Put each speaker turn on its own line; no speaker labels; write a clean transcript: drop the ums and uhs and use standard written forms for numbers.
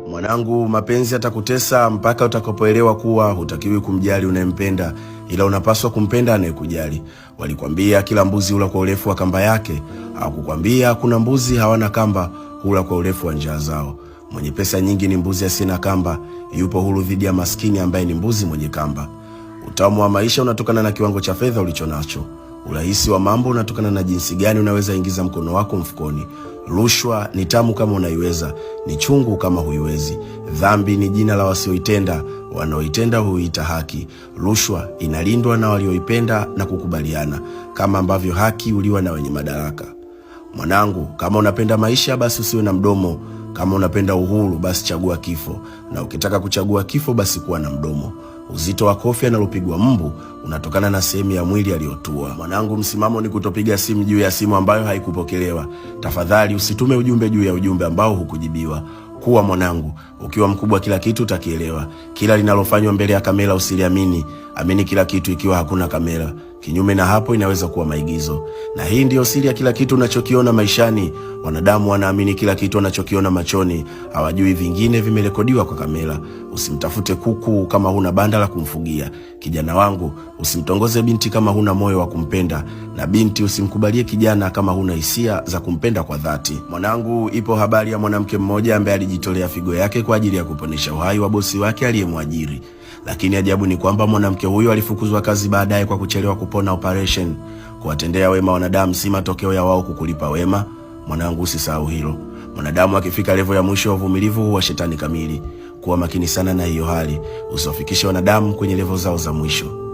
Mwanangu, mapenzi yatakutesa mpaka utakapoelewa kuwa hutakiwi kumjali unayempenda, ila unapaswa kumpenda anayekujali. Walikwambia kila mbuzi hula kwa urefu wa kamba yake, hawakukwambia kuna mbuzi hawana kamba hula kwa urefu wa njia zao. Mwenye pesa nyingi ni mbuzi asina kamba, yupo huru dhidi ya maskini ambaye ni mbuzi mwenye kamba. Utamu wa maisha unatokana na kiwango cha fedha ulichonacho. Urahisi wa mambo unatokana na jinsi gani unaweza ingiza mkono wako mfukoni. Rushwa ni tamu kama unaiweza, ni chungu kama huiwezi. Dhambi ni jina la wasioitenda, wanaoitenda huita haki. Rushwa inalindwa na walioipenda na kukubaliana, kama ambavyo haki uliwa na wenye madaraka. Mwanangu, kama unapenda maisha basi usiwe na mdomo. Kama unapenda uhuru basi chagua kifo, na ukitaka kuchagua kifo basi kuwa na mdomo. Uzito wa kofi analopigwa mbu unatokana na sehemu ya mwili aliyotua. Mwanangu, msimamo ni kutopiga simu juu ya simu ambayo haikupokelewa. Tafadhali usitume ujumbe juu ya ujumbe ambao hukujibiwa. Kuwa mwanangu, ukiwa mkubwa kila kitu utakielewa. Kila linalofanywa mbele ya kamera usiliamini. Amini kila kitu ikiwa hakuna kamera. Kinyume na hapo inaweza kuwa maigizo. Na hii ndio siri ya kila kitu unachokiona maishani. Wanadamu wanaamini kila kitu wanachokiona machoni, hawajui vingine vimerekodiwa kwa kamera. Usimtafute kuku kama huna banda la kumfugia. Kijana wangu, usimtongoze binti kama huna moyo wa kumpenda, na binti usimkubalie kijana kama huna hisia za kumpenda kwa dhati. Mwanangu, ipo habari ya mwanamke mmoja ambaye alijitolea figo yake kwa ajili ya kuponesha uhai wa bosi wake aliyemwajiri. Lakini ajabu ni kwamba mwanamke huyo alifukuzwa kazi baadaye kwa kuchelewa kupona operation. Kuwatendea wema wanadamu si matokeo ya wao kukulipa wema. Mwanangu, usisahau hilo. Mwanadamu akifika level ya mwisho wa uvumilivu huwa shetani kamili. Kuwa makini sana na hiyo hali, usiwafikishe wanadamu kwenye level zao za mwisho.